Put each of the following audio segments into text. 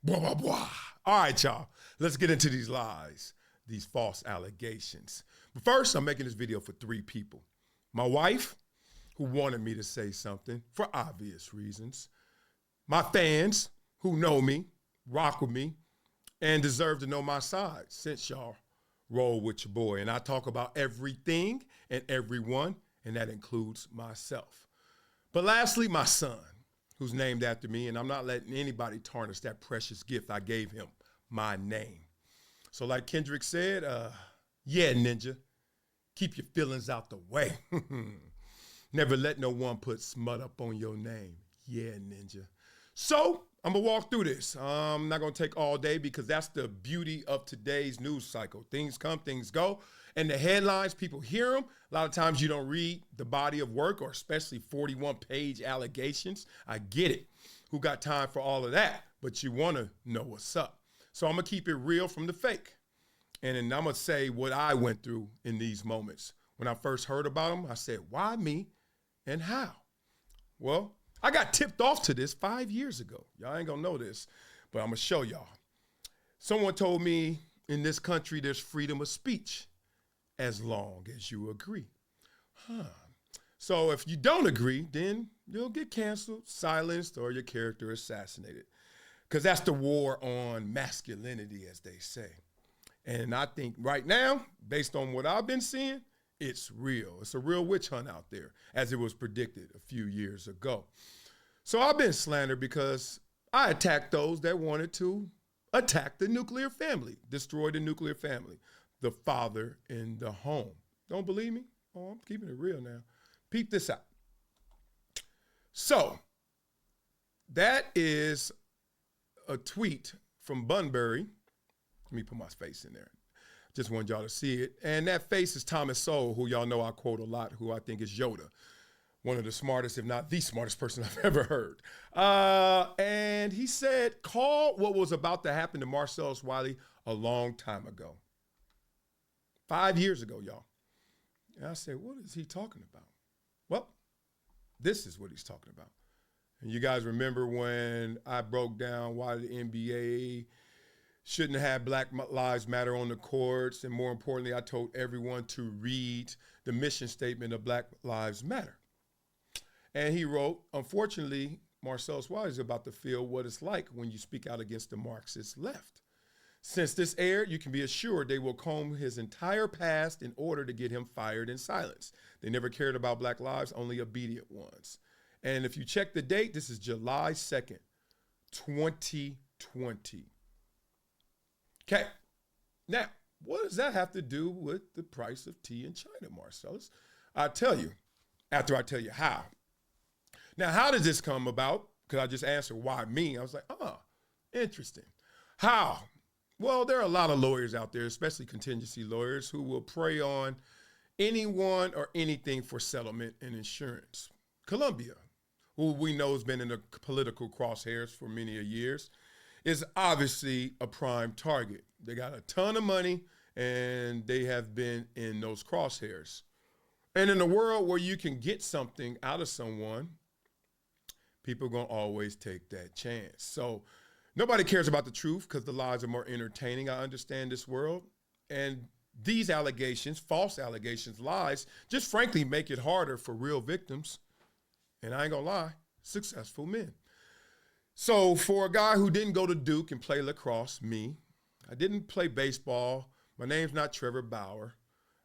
Blah, blah, blah. All right, y'all. Let's get into these lies, these false allegations. But first, I'm making this video for 3 people. My wife, who wanted me to say something for obvious reasons. My fans, who know me, rock with me, and deserve to know my side since y'all roll with your boy. And I talk about everything and everyone, and that includes myself. But lastly, my son, who's named after me, and I'm not letting anybody tarnish that precious gift I gave him, my name. So like Kendrick said, yeah, ninja, keep your feelings out the way. Never let no one put smut up on your name. Yeah, ninja. So I'm gonna walk through this. I'm not gonna take all day because that's the beauty of today's news cycle. Things come, things go. And the headlines, people hear them. A lot of times you don't read the body of work, or especially 41-page allegations. I get it. Who got time for all of that? But you wanna know what's up. So I'm gonna keep it real from the fake. And then I'm gonna say what I went through in these moments. When I first heard about them, I said, why me and how? Well, I got tipped off to this 5 years ago. Y'all ain't gonna know this, but I'm gonna show y'all. Someone told me in this country there's freedom of speech as long as you agree. So if you don't agree, then you'll get canceled, silenced, or your character assassinated. Because that's the war on masculinity, as they say. And I think right now, based on what I've been seeing, it's real. It's a real witch hunt out there, as it was predicted a few years ago. So I've been slandered because I attacked those that wanted to attack the nuclear family, destroy the nuclear family, the father in the home. Don't believe me? Oh, I'm keeping it real now. Peep this out. So that is a tweet from Bunbury. Let me put my face in there. Just wanted y'all to see it. And that face is Thomas Sowell, who y'all know I quote a lot, who I think is Yoda. One of the smartest, if not the smartest person I've ever heard. And he said, call what was about to happen to Marcellus Wiley a long time ago. 5 years ago, y'all. And I said, what is he talking about? Well, this is what he's talking about. And you guys remember when I broke down why the NBA shouldn't have Black Lives Matter on the courts, and more importantly, I told everyone to read the mission statement of Black Lives Matter. And he wrote, unfortunately, Marcellus Wiley is about to feel what it's like when you speak out against the Marxist left. Since this aired, you can be assured they will comb his entire past in order to get him fired and silenced. They never cared about Black lives, only obedient ones. And if you check the date, this is July 2nd, 2020. Okay, now, what does that have to do with the price of tea in China, Marcellus? I'll tell you, after I tell you how. Now, how does this come about? Because I just answered, why me? I was like, interesting. How? Well, there are a lot of lawyers out there, especially contingency lawyers, who will prey on anyone or anything for settlement and insurance. Colombia, who we know has been in the political crosshairs for many years, is obviously a prime target. They got a ton of money and they have been in those crosshairs. And in a world where you can get something out of someone, people are gonna always take that chance. So nobody cares about the truth because the lies are more entertaining. I understand this world. And these allegations, false allegations, lies, just frankly make it harder for real victims. And I ain't gonna lie, successful men. So for a guy who didn't go to Duke and play lacrosse, me, I didn't play baseball, my name's not Trevor Bauer,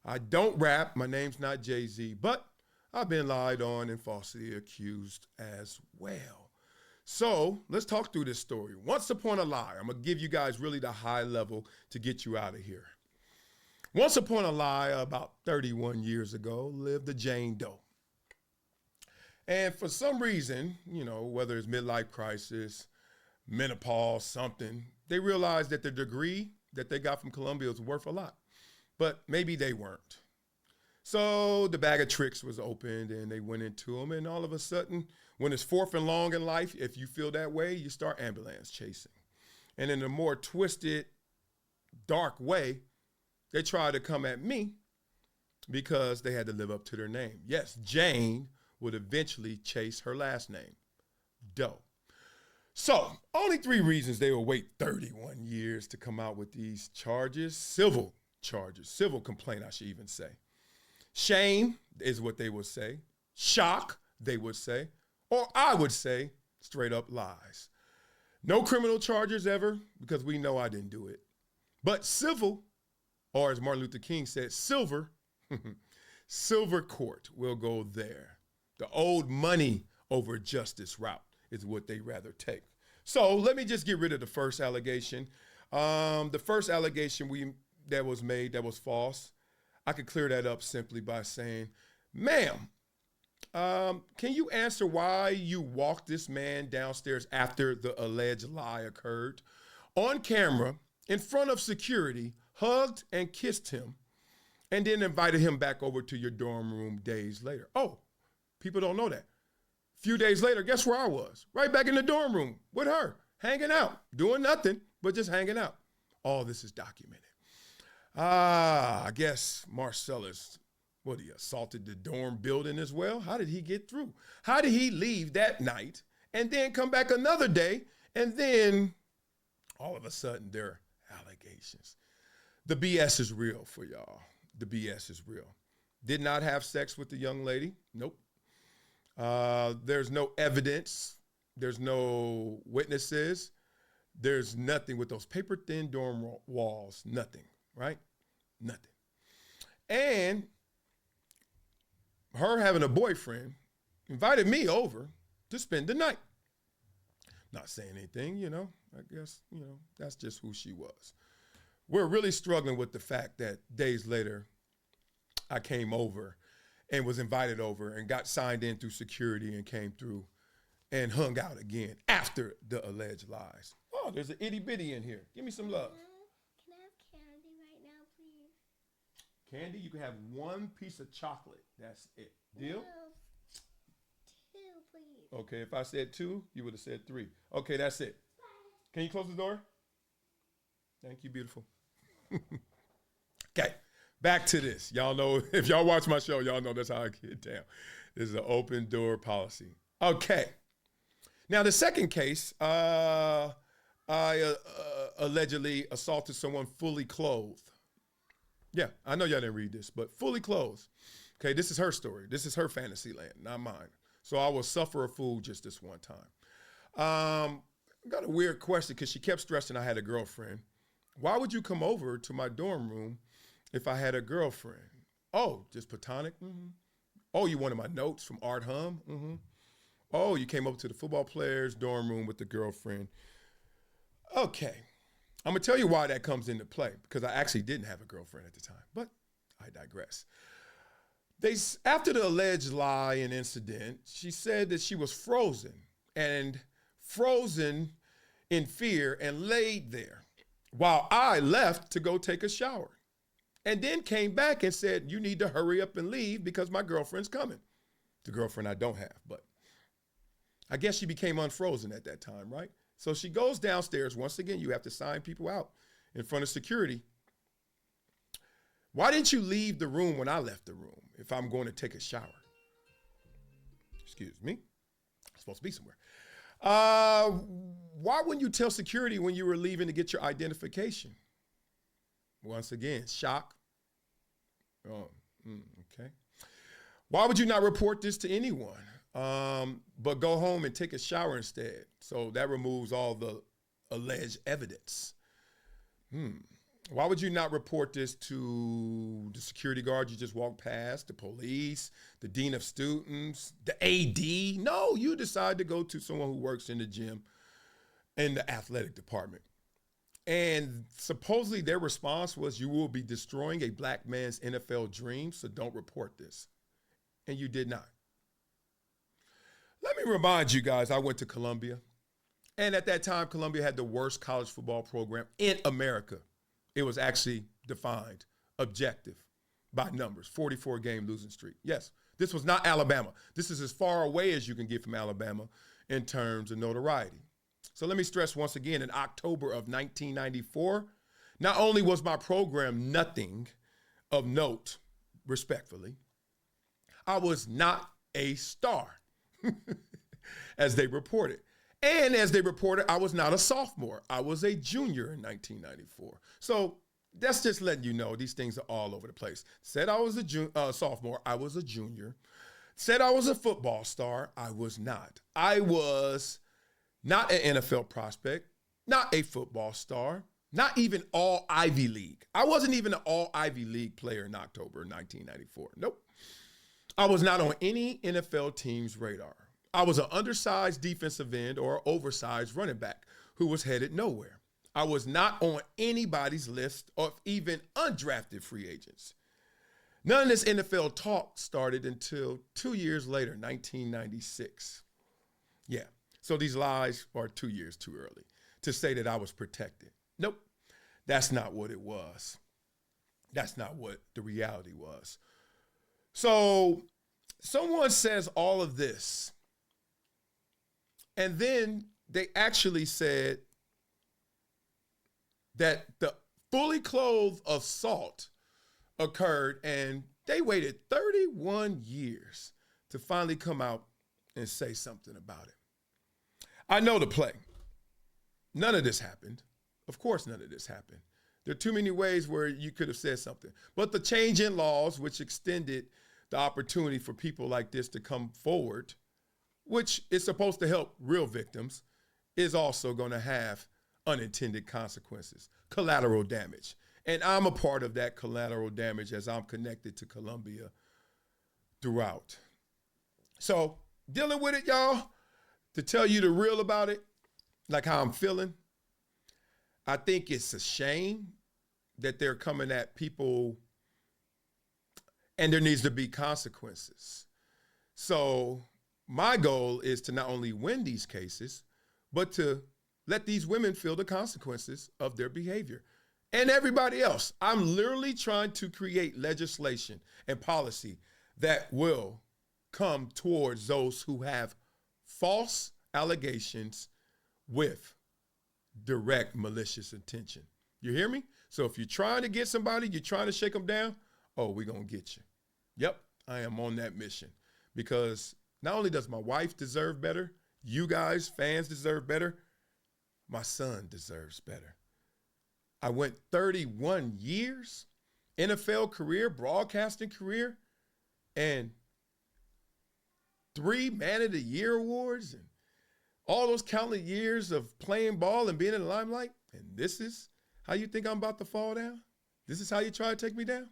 I don't rap, my name's not Jay-Z, but I've been lied on and falsely accused as well. So let's talk through this story. Once upon a lie, I'm gonna give you guys really the high level to get you out of here. Once upon a lie, about 31 years ago, lived a Jane Doe. And for some reason, you know, whether it's midlife crisis, menopause, something, they realized that the degree that they got from Columbia was worth a lot, but maybe they weren't. So the bag of tricks was opened and they went into them, and all of a sudden, when it's fourth and long in life, if you feel that way, you start ambulance chasing. And in a more twisted, dark way, they tried to come at me because they had to live up to their name. Yes, Jane would eventually chase her last name, Doe. So, only 3 reasons they will wait 31 years to come out with these charges. Civil charges, civil complaint, I should even say. Shame is what they would say. Shock, they would say. Or I would say, straight up lies. No criminal charges ever, because we know I didn't do it. But civil, or as Martin Luther King said, silver, silver court will go there. The old money over justice route is what they rather take. So let me just get rid of the first allegation. The first allegation that was made that was false, I could clear that up simply by saying, ma'am, can you answer why you walked this man downstairs after the alleged lie occurred on camera in front of security, hugged and kissed him, and then invited him back over to your dorm room days later? Oh, people don't know that. A few days later, guess where I was? Right back in the dorm room with her, hanging out, doing nothing, but just hanging out. All this is documented. I guess Marcellus, he assaulted the dorm building as well? How did he get through? How did he leave that night and then come back another day and then all of a sudden there are allegations? The BS is real for y'all. The BS is real. Did not have sex with the young lady. Nope. There's no evidence. There's no witnesses. There's nothing with those paper thin dorm walls. Nothing, right? Nothing. And her having a boyfriend invited me over to spend the night. Not saying anything, I guess, that's just who she was. We're really struggling with the fact that days later, I came over and was invited over and got signed in through security and came through and hung out again after the alleged lies. Oh, there's an itty bitty in here. Give me some love. Can I have candy right now, please? Candy, you can have 1 piece of chocolate. That's it. Deal? No. 2, please. Okay, if I said 2, you would have said 3. Okay, that's it. Bye. Can you close the door? Thank you, beautiful. Okay, back to this. Y'all know, if y'all watch my show, y'all know that's how I get down. This is an open door policy. Okay. Now, the second case, I allegedly assaulted someone fully clothed. Yeah, I know y'all didn't read this, but fully clothed. Okay, this is her story. This is her fantasy land, not mine. So I will suffer a fool just this one time. Got a weird question because she kept stressing I had a girlfriend. Why would you come over to my dorm room if I had a girlfriend? Oh, just platonic? Mm-hmm. Oh, you wanted my notes from Art Hum? Mm-hmm. Oh, you came over to the football player's dorm room with the girlfriend. Okay. I'm going to tell you why that comes into play, because I actually didn't have a girlfriend at the time, but I digress. After the alleged lie and incident, she said that she was frozen in fear and laid there while I left to go take a shower, and then came back and said, you need to hurry up and leave because my girlfriend's coming. The girlfriend I don't have, but I guess she became unfrozen at that time, right? So she goes downstairs. Once again, you have to sign people out in front of security. Why didn't you leave the room when I left the room if I'm going to take a shower? Excuse me. I'm supposed to be somewhere. Why wouldn't you tell security when you were leaving to get your identification? Once again, shock. Oh, okay. Why would you not report this to anyone, but go home and take a shower instead? So that removes all the alleged evidence. Why would you not report this to the security guard you just walked past, the police, the dean of students, the AD? No, you decide to go to someone who works in the gym in the athletic department. And supposedly their response was, you will be destroying a black man's NFL dream, so don't report this. And you did not. Let me remind you guys, I went to Columbia. And at that time, Columbia had the worst college football program in America. It was actually defined, objective, by numbers, 44-game losing streak. Yes, this was not Alabama. This is as far away as you can get from Alabama in terms of notoriety. So let me stress once again, in October of 1994, not only was my program nothing of note, respectfully, I was not a star, as they reported. And as they reported, I was not a sophomore. I was a junior in 1994. So that's just letting you know these things are all over the place. Said I was a sophomore. I was a junior. Said I was a football star. I was not. I was not an NFL prospect, not a football star, not even all Ivy League. I wasn't even an all Ivy League player in October 1994. Nope. I was not on any NFL team's radar. I was an undersized defensive end or oversized running back who was headed nowhere. I was not on anybody's list of even undrafted free agents. None of this NFL talk started until 2 years later, 1996. Yeah, so these lies are 2 years too early to say that I was protected. Nope, that's not what it was. That's not what the reality was. So someone says all of this, and then they actually said that the fully clothed assault occurred, and they waited 31 years to finally come out and say something about it. I know the play. None of this happened. Of course, none of this happened. There are too many ways where you could have said something. But the change in laws, which extended the opportunity for people like this to come forward, which is supposed to help real victims, is also going to have unintended consequences, collateral damage. And I'm a part of that collateral damage as I'm connected to Columbia throughout. So dealing with it, y'all, to tell you the real about it, like how I'm feeling, I think it's a shame that they're coming at people and there needs to be consequences. So my goal is to not only win these cases, but to let these women feel the consequences of their behavior. And everybody else. I'm literally trying to create legislation and policy that will come towards those who have false allegations with direct malicious intention. You hear me? So if you're trying to get somebody, you're trying to shake them down, oh, we're going to get you. Yep, I am on that mission. Because not only does my wife deserve better, you guys, fans, deserve better, my son deserves better. I went 31 years, NFL career, broadcasting career, and 3 Man of the Year awards, and all those countless years of playing ball and being in the limelight. And this is how you think I'm about to fall down? This is how you try to take me down?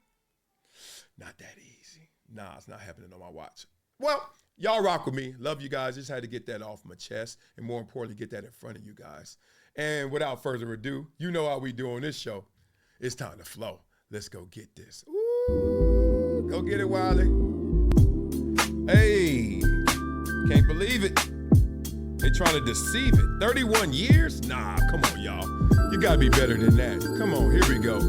Not that easy. Nah, it's not happening on my watch. Well, y'all rock with me. Love you guys. Just had to get that off my chest, and more importantly, get that in front of you guys. And without further ado, you know how we do on this show. It's time to flow. Let's go get this. Ooh, go get it, Wiley. Hey, can't believe it. They trying to deceive it. 31 years? Nah, come on, y'all. You gotta be better than that. Come on, here we go.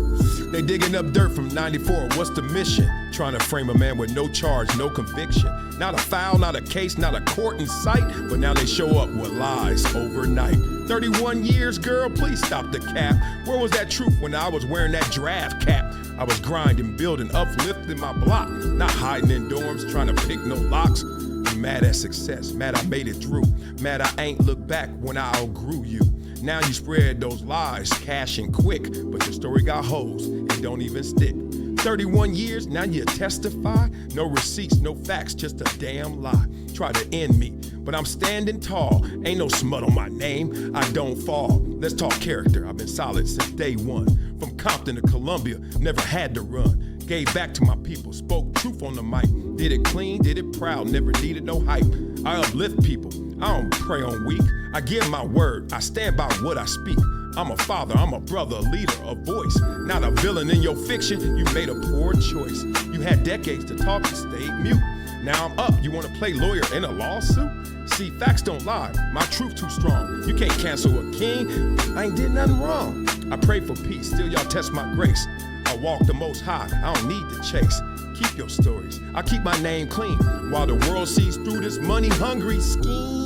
They digging up dirt from 94. What's the mission? Trying to frame a man with no charge, no conviction. Not a foul, not a case, not a court in sight. But now they show up with lies overnight. 31 years, girl, please stop the cap. Where was that truth when I was wearing that draft cap? I was grinding, building, uplifting my block. Not hiding in dorms, trying to pick no locks. I'm mad at success, mad I made it through. Mad I ain't looked back when I outgrew you. Now you spread those lies, cashing quick, but your story got holes, it don't even stick. 31 years, now you testify? No receipts, no facts, just a damn lie. Try to end me, but I'm standing tall. Ain't no smut on my name, I don't fall. Let's talk character, I've been solid since day one. From Compton to Columbia, never had to run. Gave back to my people, spoke truth on the mic. Did it clean, did it proud, never needed no hype. I uplift people, I don't prey on weak. I give my word, I stand by what I speak. I'm a father, I'm a brother, a leader, a voice. Not a villain in your fiction, you made a poor choice. You had decades to talk and stayed mute. Now I'm up, you wanna play lawyer in a lawsuit? See, facts don't lie, my truth too strong. You can't cancel a king, I ain't did nothing wrong. I pray for peace, still y'all test my grace. I walk the most high, I don't need to chase. Keep your stories, I keep my name clean. While the world sees through this money-hungry scheme.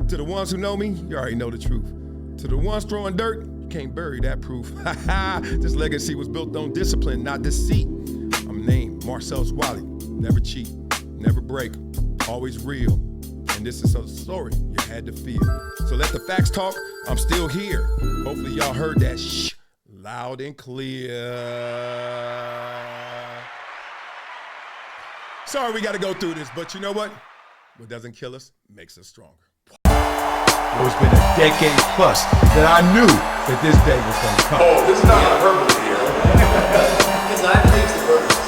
To the ones who know me, you already know the truth. To the ones throwing dirt, you can't bury that proof. This legacy was built on discipline, not deceit. I'm named Marcellus Wiley, never cheat, never break, always real, and And this is a story you had to feel. So let the facts talk. I'm still here. Hopefully y'all heard that shh loud and clear. Sorry we got to go through this, but you know what? What doesn't kill us makes us stronger. It's been a decade plus that I knew that this day was going to come. Oh, this is not hyperbole here. Because I think the verse.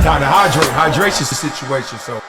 Time to hydrate. Hydration's the situation, so